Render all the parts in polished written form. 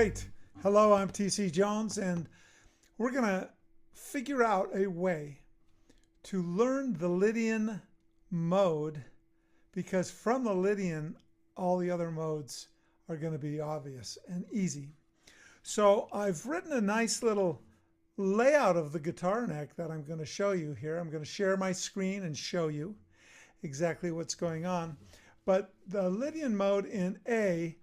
Great. Hello, I'm TC Jones, and we're going to figure out a way to learn the Lydian mode, because from the Lydian, all the other modes are going to be obvious and easy. So I've written a nice little layout of the guitar neck that I'm going to show you here. I'm going to share my screen and show you exactly what's going on. But the Lydian mode in A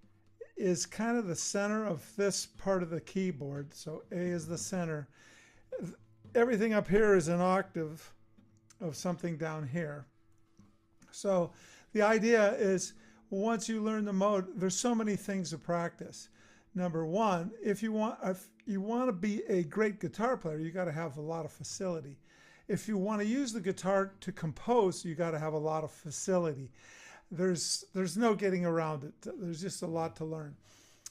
is kind of the center of this part of the keyboard. So A is the center. Everything up here is an octave of something down here. So the idea is, once you learn the mode, there's so many things to practice. Number one, if you want to be a great guitar player, you got to have a lot of facility. If you want to use the guitar to compose, you got to have a lot of facility. There's no getting around it. There's just a lot to learn.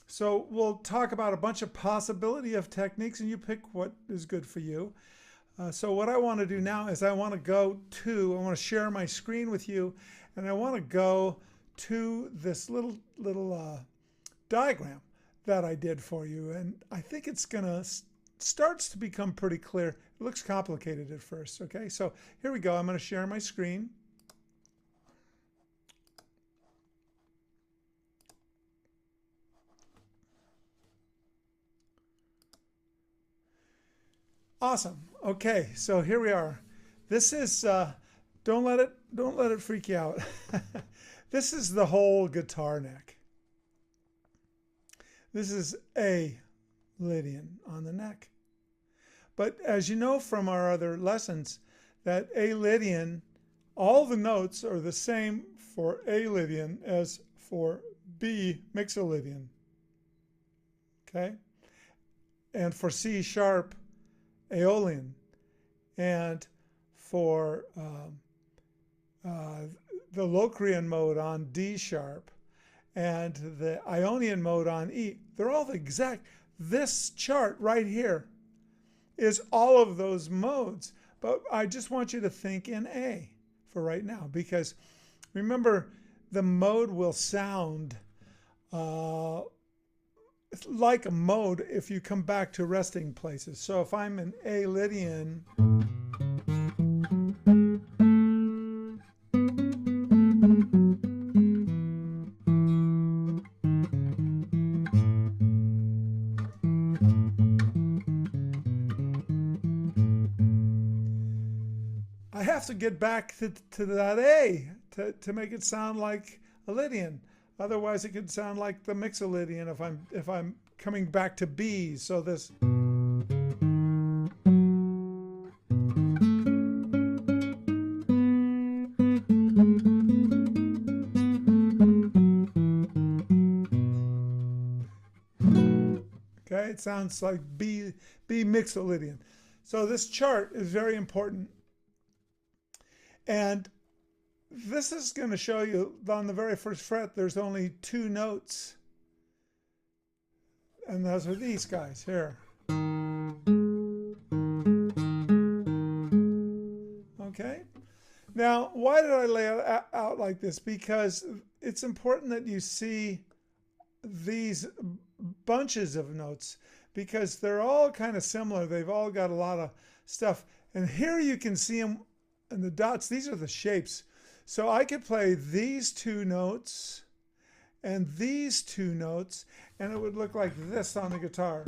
So we'll talk about a bunch of possibility of techniques, and you pick what is good for you. So what I want to do now is I want to share my screen with you, and I want to go to this little diagram that I did for you, and I think it's gonna starts to become pretty clear. It looks complicated at first. Okay, so here we go. I'm going to share my screen. Awesome. Okay, so here we are. This is don't let it freak you out. This is the whole guitar neck. This is A-Lydian on the neck. But as you know from our other lessons, that A-Lydian, all the notes are the same for A-Lydian as for B Mixolydian. Okay? And for C sharp, Aeolian. And for the Locrian mode on D sharp, and the Ionian mode on E, they're all the exact. This chart right here is all of those modes, but I just want you to think in A for right now, because remember, the mode will sound like a mode if you come back to resting places. So if I'm in A-Lydian, I have to get back to that A to make it sound like a Lydian. Otherwise, it could sound like the Mixolydian if I'm coming back to B. So this. Okay, it sounds like B Mixolydian. So this chart is very important. And this is going to show you on the very first fret, there's only two notes. And those are these guys here. Okay. Now, why did I lay it out like this? Because it's important that you see these bunches of notes, because they're all kind of similar. They've all got a lot of stuff. And here you can see them. And the dots, these are the shapes. So I could play these two notes and these two notes, and it would look like this on the guitar.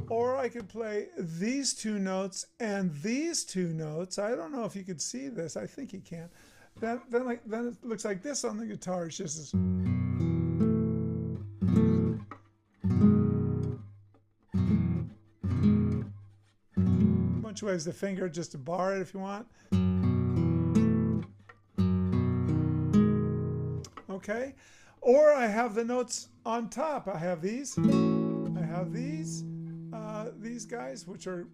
Or I could play these two notes and these two notes. I don't know if you could see this. I think you can. Then it looks like this on the guitar. It's just this. Waves the finger just to bar it if you want. Okay, or I have the notes on top. I have these. I have these guys, which are,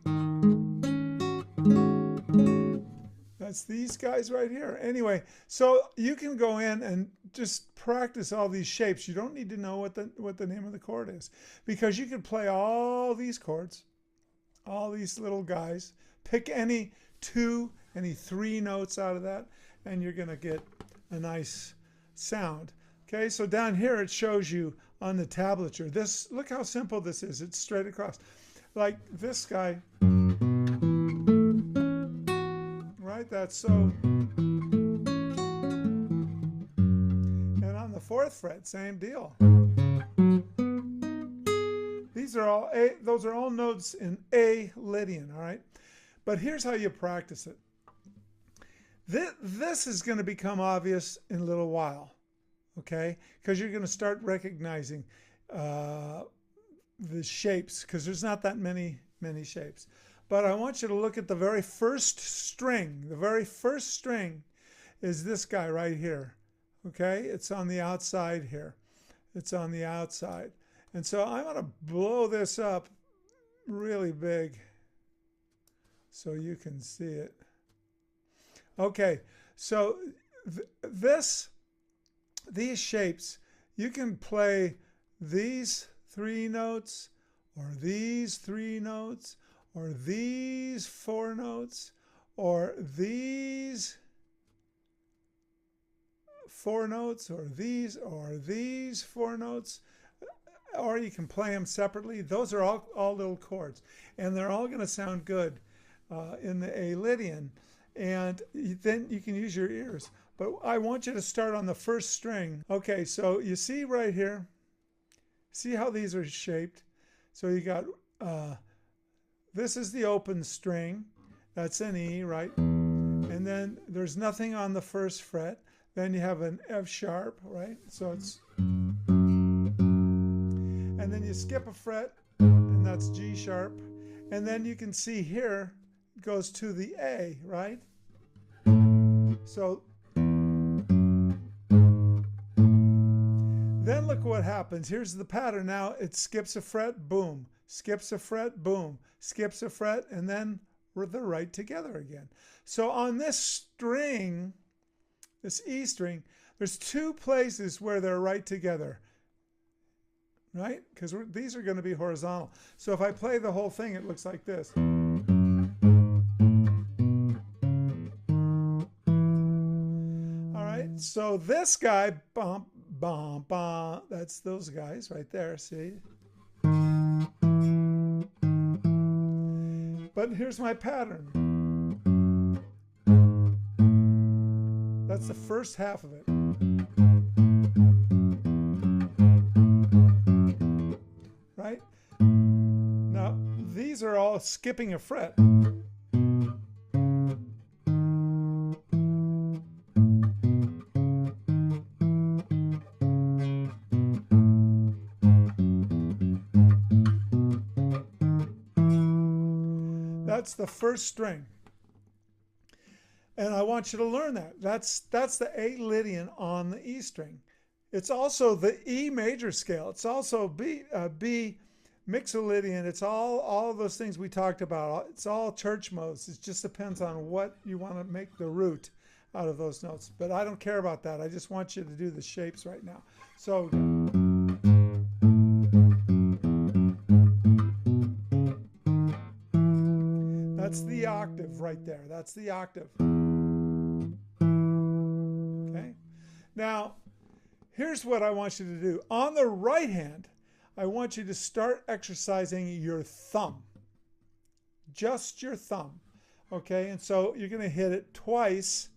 that's these guys right here. Anyway, so you can go in and just practice all these shapes. You don't need to know what the name of the chord is, because you can play all these chords, all these little guys, pick any three notes out of that, and you're going to get a nice sound. Okay, so down here it shows you on the tablature. This, look how simple this is. It's straight across. Like this guy, right? That's so. And on the 4th fret, same deal. These are all those are all notes in A-Lydian, all right? But here's how you practice it. This is going to become obvious in a little while, okay? Because you're going to start recognizing the shapes, because there's not that many shapes. But I want you to look at the very first string. The very first string is this guy right here, okay? It's on the outside here. It's on the outside. And so I'm going to blow this up really big so you can see it. Okay, so these shapes, you can play these 3 notes, or these 3 notes, or these 4 notes, or these 4 notes, or these 4 notes, or you can play them separately. Those are all little chords, and they're all going to sound good in the A-Lydian. And then you can use your ears. But I want you to start on the first string. Okay, so you see right here, see how these are shaped? So you got, this is the open string. That's an E, right? And then there's nothing on the 1st fret. Then you have an F sharp, right? So it's, and then you skip a fret, and that's G sharp. And then you can see here, goes to the A, right? So then look what happens. Here's the pattern. Now it skips a fret, boom, skips a fret, boom, skips a fret, and then they're right together again. So on this string, this E string, there's 2 places where they're right together, right? Because these are going to be horizontal. So if I play the whole thing, it looks like this. So this guy, bump, bump, bump, that's those guys right there, see? But here's my pattern. That's the first half of it. Right? Now, these are all skipping a fret. That's the first string. And I want you to learn that. That's the A-Lydian on the E string. It's also the E major scale. It's also B Mixolydian. It's all of those things we talked about. It's all church modes. It just depends on what you want to make the root out of those notes. But I don't care about that. I just want you to do the shapes right now. So that's the octave right there. That's the octave. Okay? Now, here's what I want you to do. On the right hand, I want you to start exercising your thumb. Just your thumb. Okay? And so you're going to hit it twice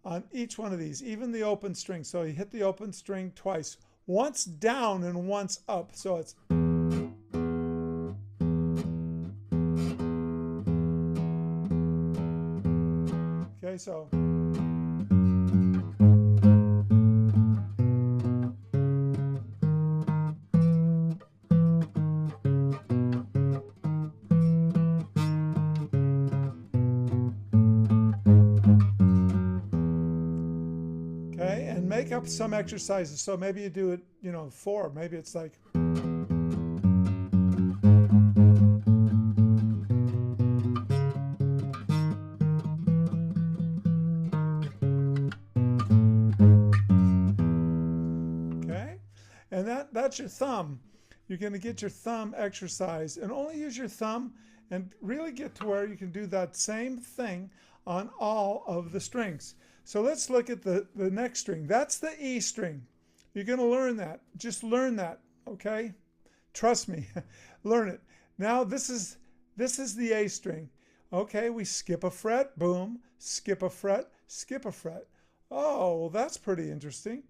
on each one of these, even the open string. So you hit the open string twice. Once down and once up. So it's... Okay, so... Okay, and make up some exercises. So maybe you do it, 4. Maybe it's like... And that's your thumb. You're going to get your thumb exercise and only use your thumb and really get to where you can do that same thing on all of the strings. So let's look at the next string. That's the E string. You're going to learn that. Just learn that, okay? Trust me. Learn it. Now this is the A string. Okay, we skip a fret, boom, skip a fret, skip a fret. Oh, well, that's pretty interesting.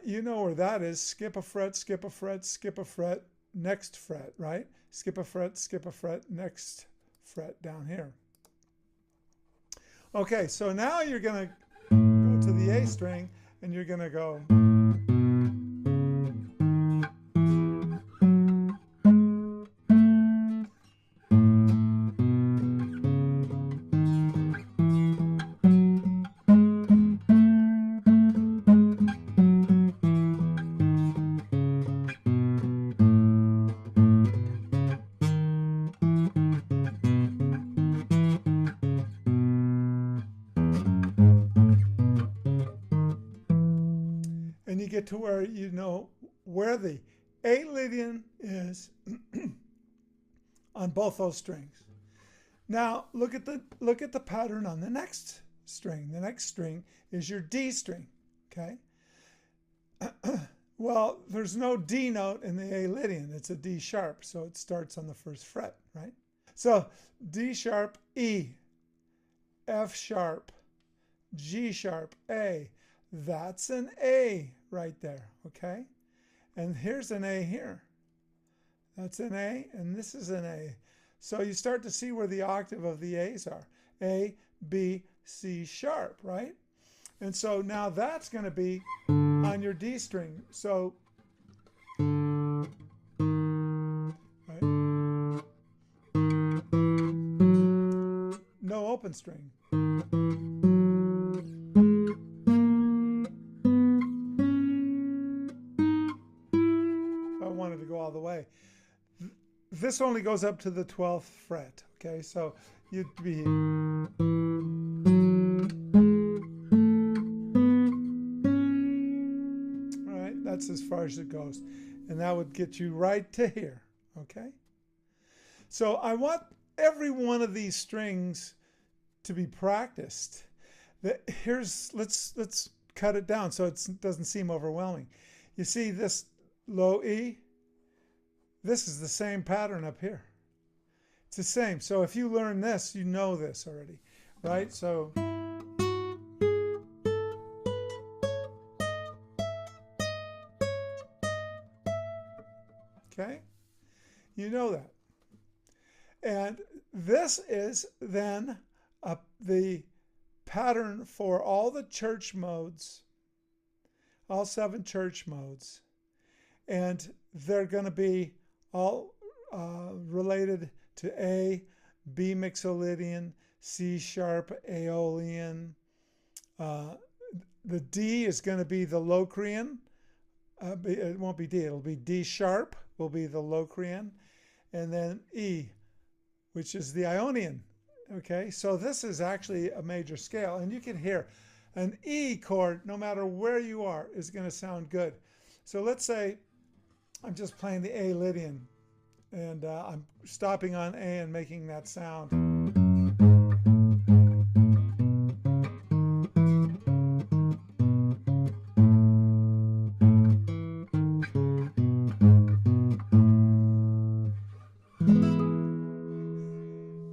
You know where that is. Skip a fret, skip a fret, skip a fret, next fret, right? Skip a fret, next fret down here. Okay, so now you're going to go to the A string and you're going to go. And you get to where you know where the A-Lydian is on both those strings. Now look at the pattern on the next string. The next string is your D string. Okay. Well, there's no D note in the A-Lydian. It's a D sharp, so it starts on the first fret, right? So D sharp, E, F sharp, G sharp, A. That's an A right there, okay? And here's an A here. That's an A, and this is an A. So you start to see where the octave of the A's are. A, B, C sharp, right? And so now that's going to be on your D string. So, right? No open string. To go all the way. This only goes up to the 12th fret, okay? So you'd be all right, that's as far as it goes. And that would get you right to here, okay? So I want every one of these strings to be practiced. Let's cut it down so it doesn't seem overwhelming. You see this low E? This is the same pattern up here. It's the same. So if you learn this, you know this already, right? So okay, you know that. And this is then the pattern for all the church modes, all 7 church modes. And they're going to be all related to A, B mixolydian, C sharp, Aeolian. The D is going to be the Locrian. It won't be D, it'll be D sharp will be the Locrian. And then E, which is the Ionian. Okay, so this is actually a major scale. And you can hear an E chord, no matter where you are, is going to sound good. So let's say I'm just playing the A-Lydian, and I'm stopping on A and making that sound.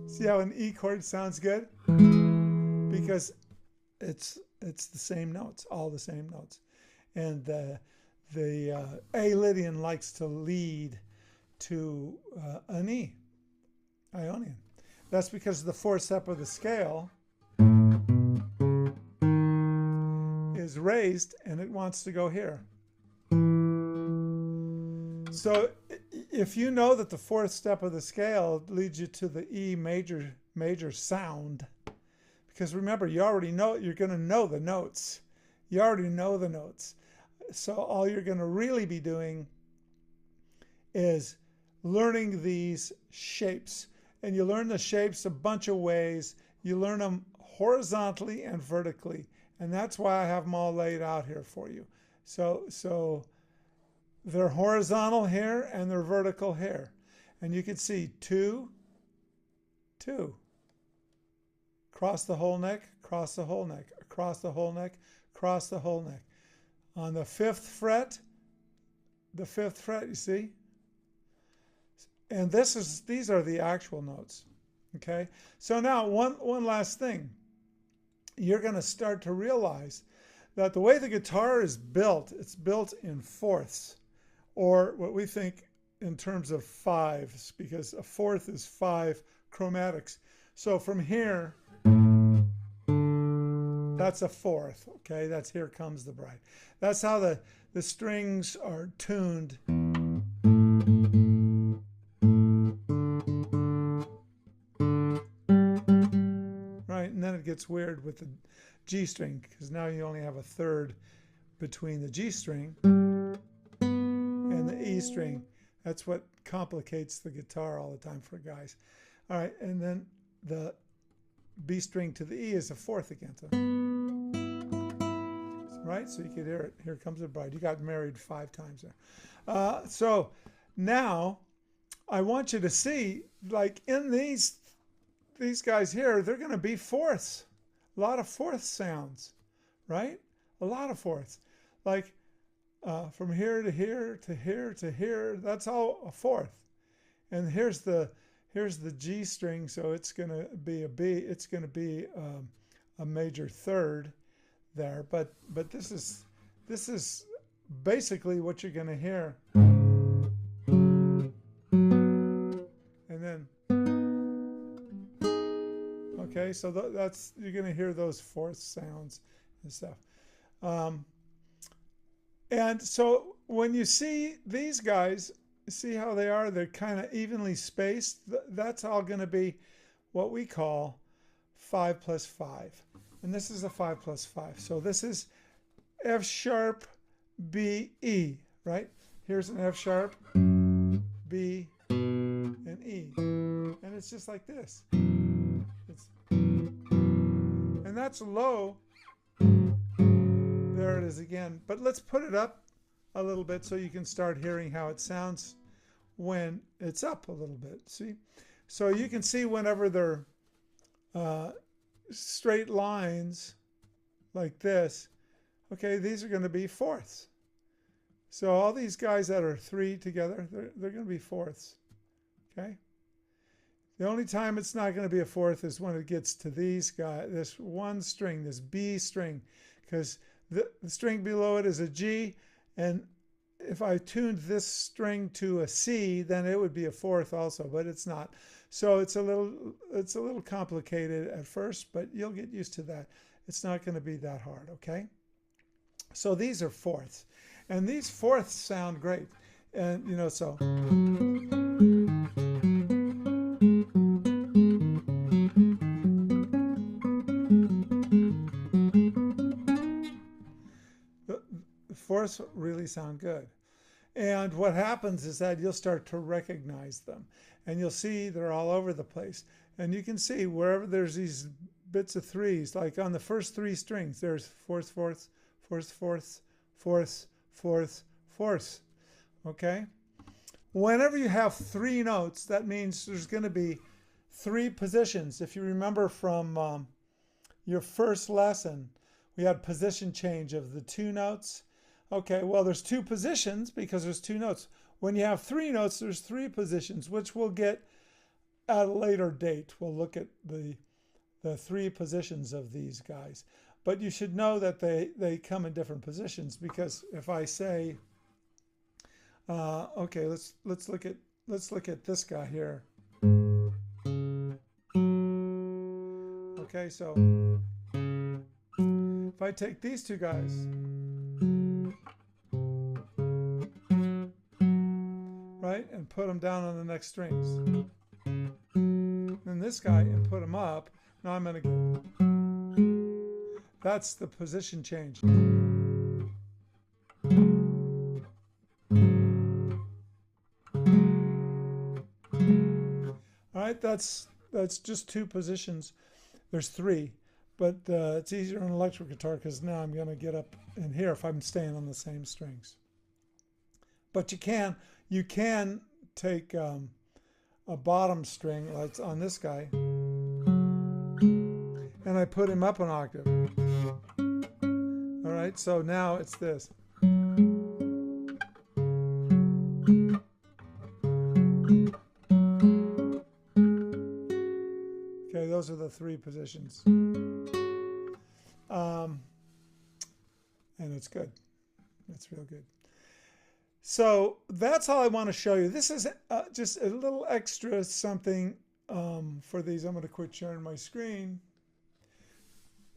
See how an E chord sounds good? Because it's the same notes, all the same notes. And the A-Lydian likes to lead to an E, Ionian. That's because the 4th step of the scale is raised and it wants to go here. So if you know that the 4th step of the scale leads you to the E major sound, because remember, you already know, you're going to know the notes. You already know the notes. So all you're going to really be doing is learning these shapes. And you learn the shapes a bunch of ways. You learn them horizontally and vertically. And that's why I have them all laid out here for you. So they're horizontal here and they're vertical here. And you can see 2, 2. Cross the whole neck, cross the whole neck, across the whole neck, cross the whole neck. on the 5th fret, you see? And these are the actual notes. Okay? So now one last thing. You're going to start to realize that the way the guitar is built, it's built in fourths, or what we think in terms of fives, because a fourth is 5 chromatics. So from here, that's a fourth, okay? That's Here Comes the Bride. That's how the strings are tuned. Right, and then it gets weird with the G string, because now you only have a third between the G string and the E string. That's what complicates the guitar all the time for guys. All right, and then the B string to the E is a fourth again. So, right, so you could hear it. Here Comes the Bride. You got married 5 times there. So now I want you to see, like in these guys here, they're going to be fourths. A lot of fourth sounds, right? A lot of fourths. Like from here to here to here to here, that's all a fourth. And here's the G string, so it's going to be a B. It's going to be a major third there. But this is basically what you're going to hear. And then, okay, so that's, you're going to hear those fourth sounds and stuff. And so when you see these guys, see how they are? They're kind of evenly spaced. That's all going to be what we call 5 plus 5. And this is a 5 plus 5. So this is F sharp, B, E, right? Here's an F sharp, B, and E. And it's just like this. And that's low. There it is again. But let's put it up a little bit so you can start hearing how it sounds when it's up a little bit. See? So you can see whenever they're straight lines like this, okay, these are going to be fourths. So all these guys that are 3 together, they're going to be fourths. Okay? The only time it's not going to be a fourth is when it gets to these guys, this one string, this B string, because the string below it is a G, and if I tuned this string to a C, then it would be a fourth also, but it's not. So it's a little complicated at first, but you'll get used to that. It's not going to be that hard, okay? So these are fourths, and these fourths sound great, and you know, so. Fourths really sound good. And what happens is that you'll start to recognize them. And you'll see they're all over the place. And you can see wherever there's these bits of threes, like on the first 3 strings, there's fourths, fourths, fourths, fourths, fourths, fourths, fourths. Okay? Whenever you have 3 notes, that means there's going to be 3 positions. If you remember from your first lesson, we had position change of the 2 notes. Okay, well, there's 2 positions because there's 2 notes. When you have 3 notes, there's 3 positions, which we'll get at a later date. We'll look at the 3 positions of these guys. But you should know that they come in different positions, because if I say, okay, let's look at this guy here. Okay, so if I take these 2 guys, right, and put them down on the next strings, and this guy, and put them up, now I'm going to get, that's the position change. All right, that's just 2 positions. There's 3. But it's easier on an electric guitar because now I'm going to get up in here if I'm staying on the same strings. But you can take a bottom string, like on this guy, and I put him up an octave. All right, so now it's this. those are the 3 positions. And it's good. It's real good. So that's all I want to show you. This is just a little extra something for these. I'm going to quit sharing my screen.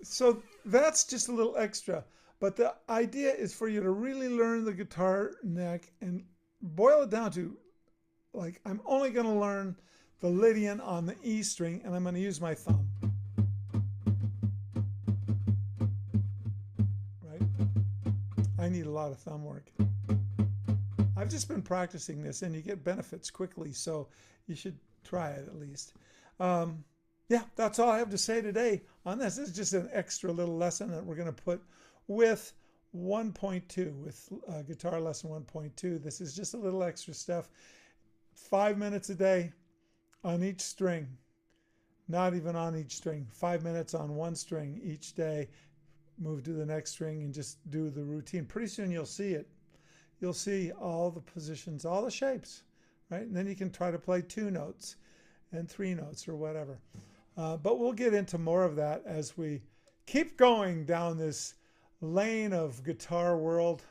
So that's just a little extra. But the idea is for you to really learn the guitar neck and boil it down to, like, I'm only going to learn the Lydian on the E string, and I'm going to use my thumb. Right? I need a lot of thumb work. I've just been practicing this, and you get benefits quickly, so you should try it at least. Yeah, that's all I have to say today on this. This is just an extra little lesson that we're going to put with 1.2, with guitar lesson 1.2. This is just a little extra stuff. 5 minutes a day on each string. Not even on each string. 5 minutes on one string each day. Move to the next string and just do the routine. Pretty soon you'll see it. You'll see all the positions, all the shapes, right? And then you can try to play 2 notes and 3 notes or whatever. But we'll get into more of that as we keep going down this lane of guitar world,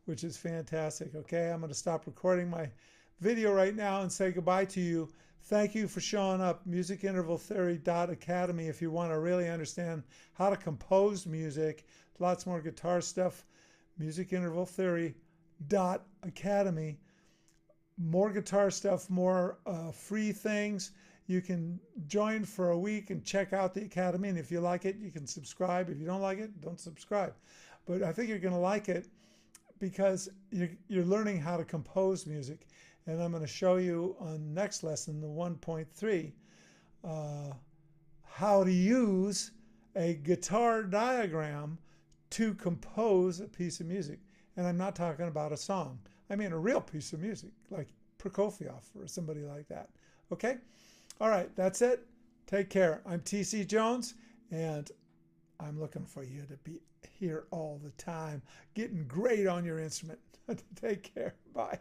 which is fantastic. Okay, I'm going to stop recording my video right now and say goodbye to you. Thank you for showing up. musicintervaltheory.academy if you want to really understand how to compose music. Lots more guitar stuff. musicintervaltheory.academy. More guitar stuff, more free things. You can join for a week and check out the Academy. And if you like it, you can subscribe. If you don't like it, don't subscribe. But I think you're going to like it because you're learning how to compose music. And I'm going to show you on next lesson, the 1.3, how to use a guitar diagram to compose a piece of music. And I'm not talking about a song. I mean a real piece of music, like Prokofiev or somebody like that. Okay? All right, that's it. Take care. I'm TC Jones, and I'm looking for you to be here all the time, getting great on your instrument. Take care. Bye.